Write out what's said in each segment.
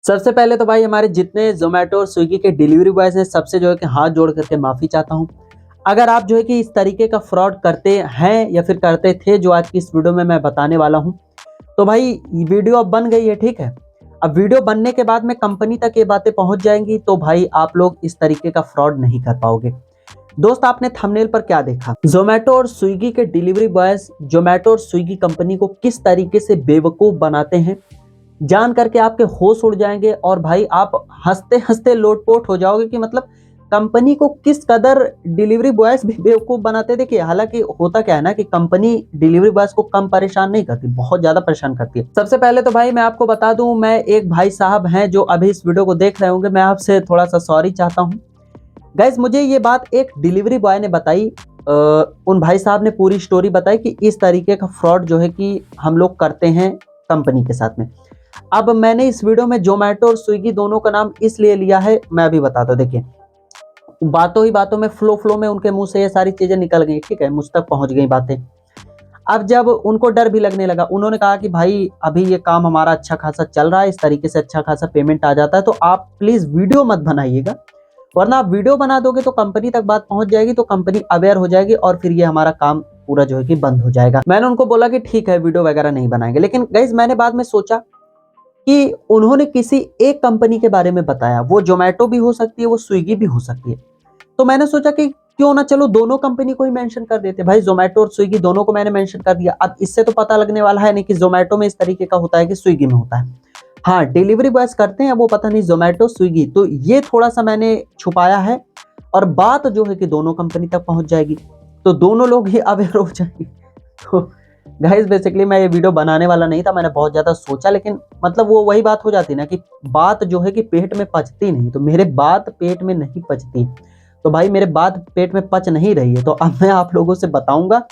सबसे पहले तो भाई हमारे जितने ज़ोमैटो और स्विगी के डिलीवरी बॉयज़ हैं, सबसे जो है कि हाथ जोड़ करके माफ़ी चाहता हूँ। अगर आप जो है कि इस तरीके का फ्रॉड करते हैं या फिर करते थे, जो आज की इस वीडियो में मैं बताने वाला हूँ, तो भाई वीडियो अब बन गई है, ठीक है? अब वीडियो बनने के बाद में कंपनी तक ये बातें पहुँच जाएँगी, तो भाई आप लोग इस तरीके का फ्रॉड नहीं कर पाओगे। दोस्त, आपने थंबनेल पर क्या देखा? ज़ोमैटो और स्विगी के डिलीवरी बॉयज़ ज़ोमैटो और स्विगी कंपनी को किस तरीके से बेवकूफ़ बनाते हैं, जान करके आपके होश उड़ जाएंगे और भाई आप हंसते हंसते लोटपोट हो जाओगे कि मतलब कंपनी को किस कदर डिलीवरी बॉयज भी बेवकूफ बनाते। देखिए, हालांकि होता क्या है ना कि कंपनी डिलीवरी बॉयज को कम परेशान नहीं करती, बहुत ज्यादा परेशान करती है। सबसे पहले तो भाई मैं आपको बता दूं, मैं एक भाई साहब हैं जो अभी इस वीडियो को देख रहे होंगे, मैं आपसे थोड़ा सा सॉरी चाहता हूं। गाइज, मुझे ये बात एक डिलीवरी बॉय ने बताई। उन भाई साहब ने पूरी स्टोरी बताई कि इस तरीके का फ्रॉड जो है कि हम लोग करते हैं कंपनी के साथ में। अब मैंने इस वीडियो में ज़ोमैटो और स्विगी दोनों का नाम इसलिए लिया है, मैं अभी बताता हूँ। देखिए, बातों ही बातों में फ्लो में उनके मुंह से ये सारी चीजें निकल गई, ठीक है, मुझ तक पहुंच गई बातें। अब जब उनको डर भी लगने लगा, उन्होंने कहा कि भाई अभी ये काम हमारा अच्छा खासा चल रहा है, इस तरीके से अच्छा खासा पेमेंट आ जाता है, तो आप प्लीज वीडियो मत बनाइएगा, वरना आप वीडियो बना दोगे तो कंपनी तक बात पहुंच जाएगी, तो कंपनी अवेयर हो जाएगी और फिर ये हमारा काम पूरा जो है कि बंद हो जाएगा। मैंने उनको बोला कि ठीक है, वीडियो वगैरह नहीं बनाएंगे। लेकिन गाइज, मैंने बाद में सोचा कि उन्होंने किसी एक कंपनी के बारे में बताया, वो ज़ोमैटो भी हो सकती है, वो स्विगी भी हो सकती है। तो मैंने सोचा कि क्यों ना चलो दोनों कंपनी को ही मेंशन कर देते। भाई ज़ोमैटो और स्विगी दोनों को मैंने मेंशन कर दिया। अब इससे तो पता लगने वाला है नहीं कि ज़ोमैटो में इस तरीके का होता है कि स्विगी में होता है। हाँ, डिलीवरी बॉयज करते हैं, वो पता नहीं ज़ोमैटो स्विगी, तो ये थोड़ा सा मैंने छुपाया है और बात जो है कि दोनों कंपनी तक पहुंच जाएगी, तो दोनों लोग ही अवेयर हो जाएंगे। तो गाइस, बेसिकली मैं ये वीडियो बनाने वाला नहीं था, मैंने बहुत ज़्यादा सोचा, लेकिन मतलब वो वही बात हो जाती है ना कि बात जो है कि पेट में पचती नहीं, तो मेरे बात पेट में नहीं पचती, तो भाई मेरे बात पेट में पच नहीं रही है, तो अब मैं आप लोगों से बताऊंगा।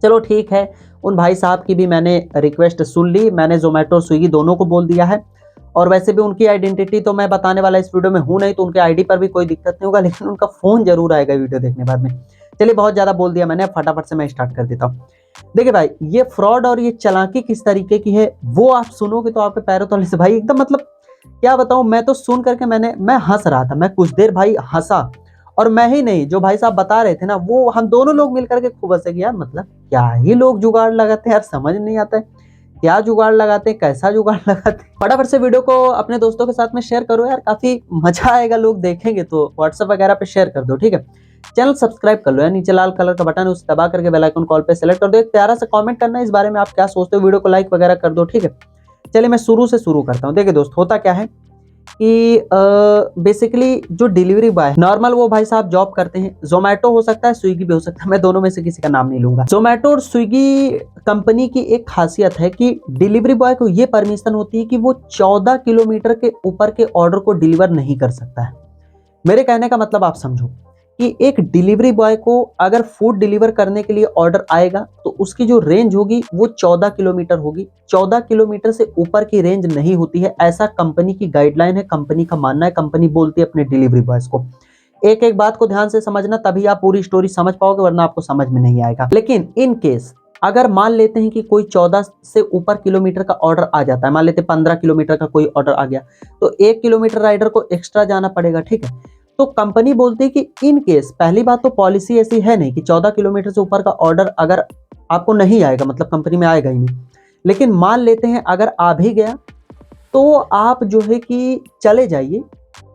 चलो ठीक है, उन भाई साहब की भी मैंने रिक्वेस्ट सुन ली, मैंने ज़ोमैटो और स्विगी दोनों को बोल दिया है। और वैसे भी उनकी आइडेंटिटी तो मैं बताने वाला इस वीडियो में हूँ नहीं, तो उनके आईडी पर भी कोई दिक्कत नहीं होगा, लेकिन उनका फ़ोन जरूर आएगा वीडियो देखने बाद में। चलिए, बहुत ज़्यादा बोल दिया मैंने, फटाफट से मैं स्टार्ट कर देता हूँ। देखिए भाई, ये फ्रॉड और ये चालाकी किस तरीके की है, वो आप सुनोगे तो आपके पैरों तले से भाई एकदम, मतलब क्या बताऊं, मैं तो सुन करके मैं हंस रहा था, मैं कुछ देर भाई हंसा। और मैं ही नहीं, जो भाई साहब बता रहे थे ना, वो हम दोनों लोग मिलकर के खूब हंसे कि यार मतलब क्या ही लोग जुगाड़ लगाते हैं यार, समझ नहीं आता है क्या जुगाड़ लगाते हैं, कैसा जुगाड़ लगाते हैं। फटाफट से वीडियो को अपने दोस्तों के साथ में शेयर करो यार, काफी मजा आएगा, लोग देखेंगे तो व्हाट्सएप वगैरह पे शेयर कर दो, ठीक है। चैनल सब्सक्राइब कर लो यार, नीचे लाल कलर का बटन है, उसे दबा करके बेल आइकन कॉल पे सेलेक्ट कर दो। एक प्यारा सा कमेंट करना इस बारे में, आप क्या सोचते हो, वीडियो को लाइक वगैरह कर दो, ठीक है। चलिए मैं शुरू से शुरू करता हूँ। देखिए दोस्त, होता क्या है कि बेसिकली जो डिलीवरी बॉय नॉर्मल, वो भाई साहब जॉब करते हैं, जोमेटो हो सकता है, स्विगी भी हो सकता है, मैं दोनों में से किसी का नाम नहीं लूंगा। जोमेटो और स्विगी कंपनी की एक खासियत है कि डिलीवरी बॉय को ये परमिशन होती है कि वो 14 किलोमीटर के ऊपर के ऑर्डर को डिलीवर नहीं कर सकता है। मेरे कहने का मतलब आप समझो कि एक डिलीवरी बॉय को अगर फूड डिलीवर करने के लिए ऑर्डर आएगा, तो उसकी जो रेंज होगी वो 14 किलोमीटर होगी। 14 किलोमीटर से ऊपर की रेंज नहीं होती है, ऐसा कंपनी की गाइडलाइन है, कंपनी का मानना है, कंपनी बोलती है अपने डिलीवरी बॉयज को। एक एक बात को ध्यान से समझना, तभी आप पूरी स्टोरी समझ पाओगे, वरना आपको समझ में नहीं आएगा। लेकिन इन केस अगर मान लेते हैं कि कोई 14 से ऊपर किलोमीटर का ऑर्डर आ जाता है, मान लेते हैं 15 किलोमीटर का कोई ऑर्डर आ गया, तो 1 किलोमीटर राइडर को एक्स्ट्रा जाना पड़ेगा, ठीक है। तो कंपनी बोलती है कि इन केस, पहली बात तो पॉलिसी ऐसी है नहीं कि 14 किलोमीटर से ऊपर का ऑर्डर अगर आपको नहीं आएगा, मतलब कंपनी में आएगा ही नहीं, लेकिन मान लेते हैं अगर आ भी गया, तो आप जो है कि चले जाइए,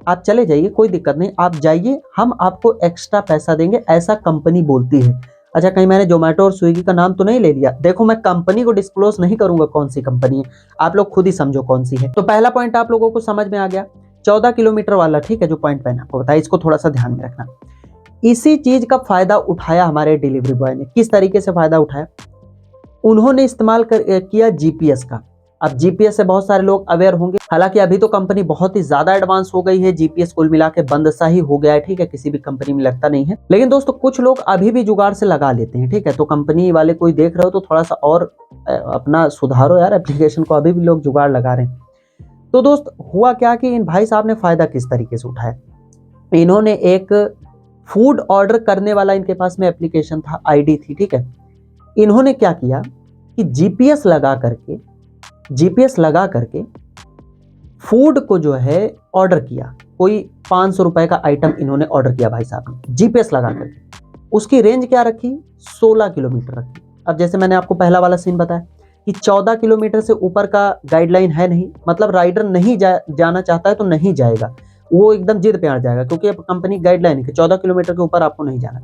आप चले जाइए, कोई दिक्कत नहीं, आप जाइए, हम आपको एक्स्ट्रा पैसा देंगे, ऐसा कंपनी बोलती है। अच्छा, कहीं मैंने जोमेटो और स्विगी का नाम तो नहीं ले लिया? देखो, मैं कंपनी को डिस्क्लोज नहीं करूंगा कौन सी कंपनी है, आप लोग खुद ही समझो कौन सी है। तो पहला पॉइंट आप लोगों को समझ में आ गया, 14 किलोमीटर वाला, ठीक है, जो पॉइंट मैंने आपको बताया, इसको थोड़ा सा ध्यान में रखना। इसी चीज का फायदा उठाया हमारे डिलीवरी बॉय ने। किस तरीके से फायदा उठाया? उन्होंने इस्तेमाल किया जीपीएस का। अब जीपीएस से बहुत सारे लोग अवेयर होंगे, हालांकि अभी तो कंपनी बहुत ही ज्यादा एडवांस हो गई है, जीपीएस कुल मिला के बंद सा ही हो गया है, ठीक है, किसी भी कंपनी में लगता नहीं है। लेकिन दोस्तों, कुछ लोग अभी भी जुगाड़ से लगा लेते हैं, ठीक है, तो कंपनी वाले कोई देख रहे हो तो थोड़ा सा और अपना सुधारो यार एप्लीकेशन को, अभी भी लोग जुगाड़ लगा रहे हैं। तो दोस्त, हुआ क्या कि इन भाई साहब ने फायदा किस तरीके से उठाया, इन्होंने एक फूड ऑर्डर करने वाला इनके पास में एप्लीकेशन था, आईडी थी, ठीक है। इन्होंने क्या किया कि जीपीएस लगा करके फूड को जो है ऑर्डर किया, कोई 500 रुपए का आइटम इन्होंने ऑर्डर किया भाई साहब ने जीपीएस लगा करके। उसकी रेंज क्या रखी, 16 किलोमीटर रखी। अब जैसे मैंने आपको पहला वाला सीन बताया कि 14 किलोमीटर से ऊपर का गाइडलाइन है नहीं, मतलब राइडर नहीं जाना चाहता है तो नहीं जाएगा, वो एकदम जिद पे अड़ जाएगा, क्योंकि अब कंपनी गाइडलाइन है कि 14 किलोमीटर के ऊपर आपको नहीं जाना।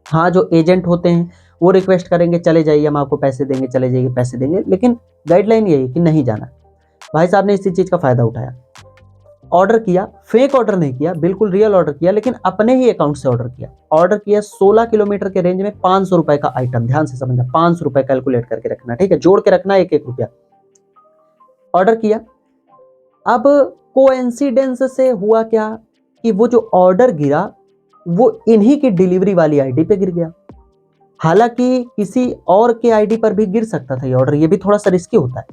हाँ, जो एजेंट होते हैं वो रिक्वेस्ट करेंगे चले जाइए, हम आपको पैसे देंगे, चले जाइए पैसे देंगे, लेकिन गाइडलाइन यही है कि नहीं जाना। भाई साहब ने इसी चीज़ का फ़ायदा उठाया, ऑर्डर किया, फेक ऑर्डर नहीं किया, बिल्कुल रियल ऑर्डर किया, लेकिन अपने ही अकाउंट से ऑर्डर किया 16 किलोमीटर के रेंज में 500 रुपए का आइटम। ध्यान से समझना, 500 रुपए कैलकुलेट करके रखना, ठीक है, जोड़ के रखना, एक एक रुपया ऑर्डर किया। अब कोइंसिडेंस से हुआ क्या कि वो जो ऑर्डर गिरा वो इन्हीं की डिलीवरी वाली आईडी पे गिर गया। हालांकि किसी और के आईडी पर भी गिर सकता था ये ऑर्डर, ये भी थोड़ा सा रिस्की होता है,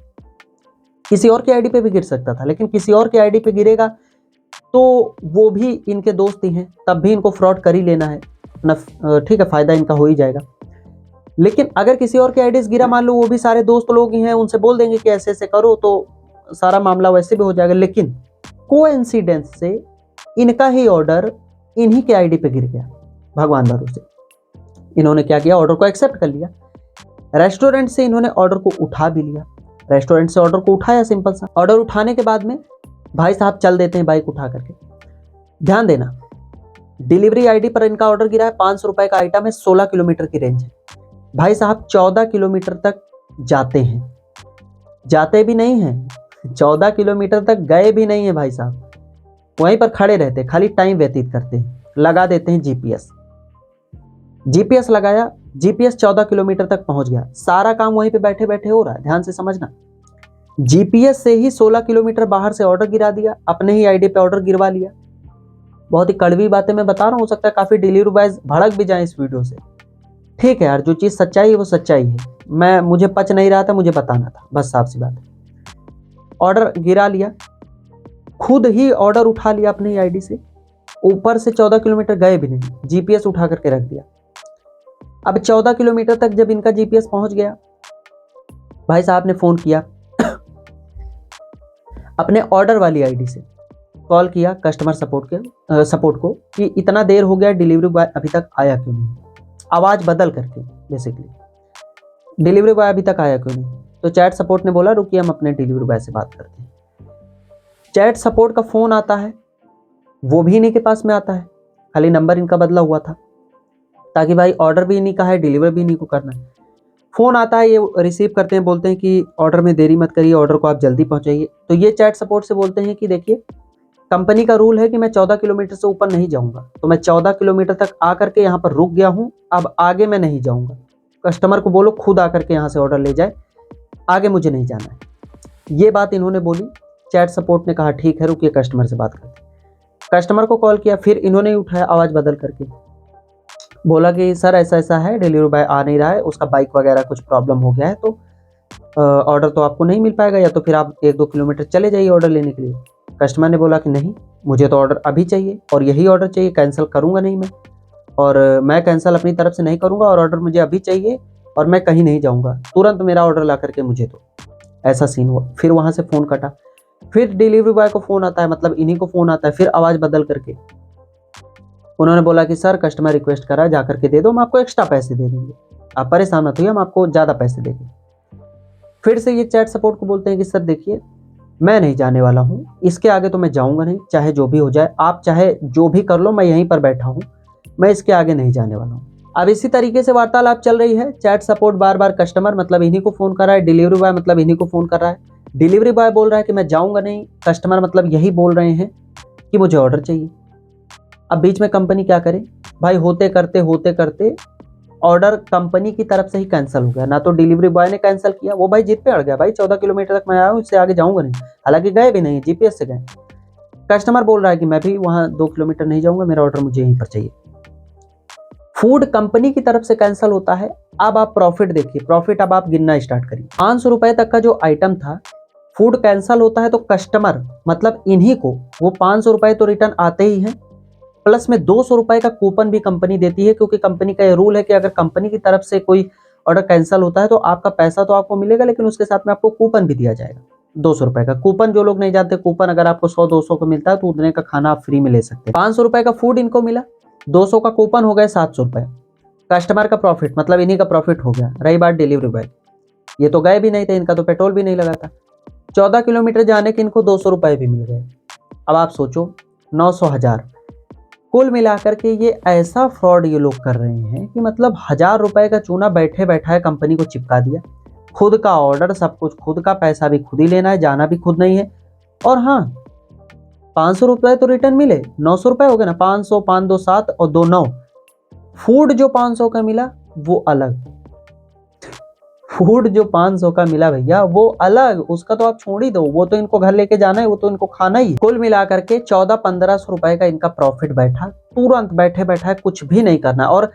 किसी और के आईडी पे भी गिर सकता था, लेकिन किसी और के आईडी पे गिरेगा तो वो भी इनके दोस्त ही हैं, तब भी इनको फ्रॉड कर ही लेना है अपना, ठीक है, फायदा इनका हो ही जाएगा। लेकिन अगर किसी और के आईडी से गिरा, मान लो वो भी सारे दोस्त लोग ही हैं, उनसे बोल देंगे कि ऐसे ऐसे करो तो सारा मामला वैसे भी हो जाएगा। लेकिन कोइंसिडेंस से इनका ही ऑर्डर इन्हीं के आईडी पे गिर गया भगवान भरोसे। इन्होंने क्या किया, ऑर्डर को एक्सेप्ट कर लिया, रेस्टोरेंट से इन्होंने ऑर्डर को उठा भी लिया, रेस्टोरेंट से ऑर्डर को उठाया, सिंपल सा। ऑर्डर उठाने के बाद में भाई साहब चल देते हैं बाइक उठा करके। ध्यान देना, डिलीवरी आईडी पर इनका ऑर्डर गिरा है, 500 रुपए का आइटम है, 16 किलोमीटर की रेंज है। भाई साहब 14 किलोमीटर तक जाते हैं, जाते भी नहीं हैं, 14 किलोमीटर तक गए भी नहीं है भाई साहब, वहीं पर खड़े रहते, खाली टाइम व्यतीत करते हैं, लगा देते हैं जीपीएस। जीपीएस लगाया, जीपीएस 14 किलोमीटर तक पहुंच गया, सारा काम वहीं पे बैठे बैठे हो रहा है। ध्यान से समझना, जीपीएस से ही 16 किलोमीटर बाहर से ऑर्डर गिरा दिया, अपने ही आईडी पे ऑर्डर गिरवा लिया। बहुत ही कड़वी बातें मैं बता रहा हूं, हो सकता है काफी डिलीवरी बॉयज भड़क भी जाए इस वीडियो से। ठीक है यार, जो चीज सच्चाई है वो सच्चाई है, मुझे पच नहीं रहा था, मुझे बताना था, बस साफ सी बात है। ऑर्डर गिरा लिया, खुद ही ऑर्डर उठा लिया अपनी ही आईडी से, ऊपर से 14 किलोमीटर गए भी नहीं, जीपीएस उठा करके रख दिया। अब 14 किलोमीटर तक जब इनका जीपीएस पहुंच गया, भाई साहब ने फोन किया अपने ऑर्डर वाली आईडी से, कॉल किया कस्टमर सपोर्ट को कि इतना देर हो गया, डिलीवरी बॉय अभी तक आया क्यों नहीं, आवाज बदल करके, बेसिकली डिलीवरी बॉय अभी तक आया क्यों नहीं। तो चैट सपोर्ट ने बोला रुकिए हम अपने डिलीवरी बॉय से बात करते हैं। चैट सपोर्ट का फोन आता है, वो भी इन्हीं के पास में आता है, खाली नंबर इनका बदला हुआ था, ताकि भाई ऑर्डर भी इन्हीं का है, डिलीवर भी इन्हीं को करना है। फोन आता है, ये रिसीव करते हैं, बोलते हैं कि ऑर्डर में देरी मत करिए, ऑर्डर को आप जल्दी पहुंचाइए। तो ये चैट सपोर्ट से बोलते हैं कि देखिए कंपनी का रूल है कि मैं 14 किलोमीटर से ऊपर नहीं जाऊंगा, तो मैं 14 किलोमीटर तक आकर के यहाँ पर रुक गया हूँ, अब आगे मैं नहीं जाऊंगा, कस्टमर को बोलो खुद आकर के यहाँ से ऑर्डर ले जाए, आगे मुझे नहीं जाना है। ये बात इन्होंने बोली, चैट सपोर्ट ने कहा ठीक है रुकिए कस्टमर से बात करते। कस्टमर को कॉल किया, फिर इन्होंने ही उठाया आवाज़ बदल करके, बोला कि सर ऐसा ऐसा है, डिलीवरी बॉय आ नहीं रहा है, उसका बाइक वगैरह कुछ प्रॉब्लम हो गया है, तो ऑर्डर तो आपको नहीं मिल पाएगा, या तो फिर आप 1-2 किलोमीटर चले जाइए ऑर्डर लेने के लिए। कस्टमर ने बोला कि नहीं, मुझे तो ऑर्डर अभी चाहिए और यही ऑर्डर चाहिए, कैंसिल करूँगा नहीं मैं, और मैं कैंसिल अपनी तरफ से नहीं करूँगा, और ऑर्डर मुझे अभी चाहिए और मैं कहीं नहीं जाऊँगा, तुरंत मेरा ऑर्डर ला करके मुझे दो। ऐसा सीन हुआ। फिर वहाँ से फ़ोन कटा, फिर डिलीवरी बॉय को फ़ोन आता है, मतलब इन्हीं को फ़ोन आता है, फिर आवाज़ बदल करके उन्होंने बोला कि सर कस्टमर रिक्वेस्ट करा है, जा करके दे दो, हम आपको एक्स्ट्रा पैसे दे देंगे, आप परेशान मत होइए, हम आपको ज़्यादा पैसे देंगे। फिर से ये चैट सपोर्ट को बोलते हैं कि सर देखिए मैं नहीं जाने वाला हूँ, इसके आगे तो मैं जाऊँगा नहीं, चाहे जो भी हो जाए, आप चाहे जो भी कर लो, मैं यहीं पर बैठा हूँ, मैं इसके आगे नहीं जाने वाला हूँ। अब इसी तरीके से वार्तालाप चल रही है, चैट सपोर्ट बार बार कस्टमर मतलब इन्हीं को फ़ोन कर रहा है, डिलीवरी बॉय मतलब इन्हीं को फ़ोन कर रहा है। डिलीवरी बॉय बोल रहा है कि मैं जाऊँगा नहीं, कस्टमर मतलब यही बोल रहे हैं कि मुझे ऑर्डर चाहिए। अब बीच में कंपनी क्या करे भाई, होते करते ऑर्डर कंपनी की तरफ से ही कैंसिल हो गया, ना तो डिलीवरी बॉय ने कैंसिल किया, वो भाई जिद पे अड़ गया, भाई 14 किलोमीटर तक मैं आया हूँ, इससे आगे जाऊँगा नहीं, हालांकि गए भी नहीं, जीपीएस से गए। कस्टमर बोल रहा है कि मैं भी वहाँ 2 किलोमीटर नहीं जाऊँगा, मेरा ऑर्डर मुझे यहीं पर चाहिए। फूड कंपनी की तरफ से कैंसिल होता है। अब आप प्रॉफिट देखिए, प्रॉफिट अब आप गिनना स्टार्ट करिए। 500 रुपए तक का जो आइटम था, फूड कैंसिल होता है तो कस्टमर मतलब इन्हीं को वो 500 रुपए तो रिटर्न आते ही हैं, प्लस में 200 रुपए का कूपन भी कंपनी देती है, क्योंकि कंपनी का ये रूल है कि अगर कंपनी की तरफ से कोई ऑर्डर कैंसिल होता है तो आपका पैसा तो आपको मिलेगा, लेकिन उसके साथ में आपको कूपन भी दिया जाएगा। 200 रुपए का कूपन। जो लोग नहीं जानते, कूपन अगर आपको 100-200 का मिलता है तो उतने का खाना आप फ्री में ले सकते हैं। 500 रुपए का फूड इनको मिला, 200 का कूपन हो गए 700 रुपए। कस्टमर का प्रॉफिट, मतलब इन्हीं का प्रॉफिट हो गया। रही बात डिलीवरी बॉय, ये तो गए भी नहीं थे, इनका तो पेट्रोल भी नहीं लगा था। 14 किलोमीटर जाने के इनको 200 रुपए भी मिल गए। अब आप सोचो, 900, 1000 कुल मिलाकर के ये ऐसा फ्रॉड ये लोग कर रहे हैं कि मतलब 1000 रुपए का चूना बैठे बैठाए कंपनी को चिपका दिया। खुद का ऑर्डर, सब कुछ खुद का, पैसा भी खुद ही लेना है, जाना भी खुद नहीं है। और हाँ, 500 रुपए तो रिटर्न मिले, 900 रुपए हो गए ना, 500, 5 2 7 और 2 9। फूड जो 500 का मिला वो अलग, फूड जो 500 का मिला भैया वो अलग, उसका तो आप छोड़ ही दो, वो तो इनको घर लेके जाना है, वो तो इनको खाना ही। कुल मिलाकर के 1400-1500 रुपए का इनका प्रॉफिट बैठा, तुरंत बैठे बैठा, कुछ भी नहीं करना। और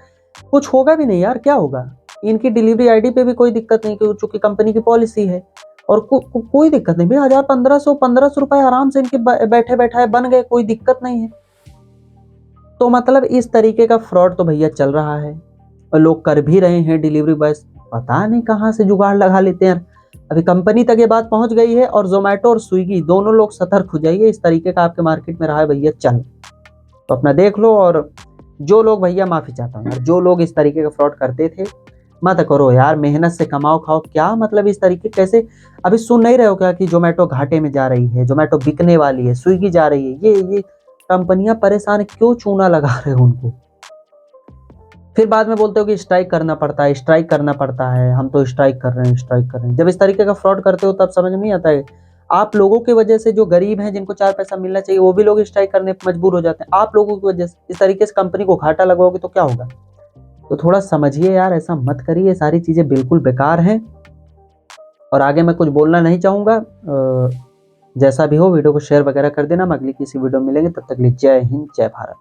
कुछ होगा भी नहीं यार, क्या होगा। इनकी डिलीवरी आईडी पे भी कोई दिक्कत नहीं, क्योंकि कंपनी की पॉलिसी है। और कोई दिक्कत नहीं भैया, 1000, 1500 रुपए आराम से इनके बैठे बैठाए बन गए, कोई दिक्कत नहीं है। तो मतलब इस तरीके का फ्रॉड तो भैया चल रहा है, और लोग कर भी रहे हैं। डिलीवरी बॉय पता नहीं कहाँ से जुगाड़ लगा लेते हैं। अभी कंपनी तक ये बात पहुंच गई है, और जोमेटो और स्विगी दोनों लोग सतर्क हो जाइए, इस तरीके का आपके मार्केट में रहा है भैया चल, तो अपना देख लो। और जो लोग, भैया माफी चाहता हूँ यार, जो लोग इस तरीके का फ्रॉड करते थे, मत करो यार, मेहनत से कमाओ खाओ। क्या मतलब इस तरीके कैसे, अभी सुन नहीं रहे हो क्या कि जोमेटो घाटे में जा रही है, जोमेटो बिकने वाली है, स्विगी जा रही है। ये कंपनियां परेशान, क्यों चूना लगा रहे हो उनको। फिर बाद में बोलते हो कि स्ट्राइक करना पड़ता है, स्ट्राइक करना पड़ता है, हम तो स्ट्राइक कर रहे हैं, स्ट्राइक कर रहे हैं। जब इस तरीके का फ्रॉड करते हो तब समझ नहीं आता है। आप लोगों की वजह से जो गरीब हैं, जिनको 4 पैसा मिलना चाहिए, वो भी लोग स्ट्राइक करने पर मजबूर हो जाते हैं। आप लोगों की वजह से इस तरीके से कंपनी को घाटा लगवाओगे तो क्या होगा। तो थोड़ा समझिए यार, ऐसा मत करिए, सारी चीजें बिल्कुल बेकार हैं। और आगे मैं कुछ बोलना नहीं चाहूंगा। जैसा भी हो, वीडियो को शेयर वगैरह कर देना। हम अगली किसी वीडियो में मिलेंगे, तब तक के लिए जय हिंद, जय भारत।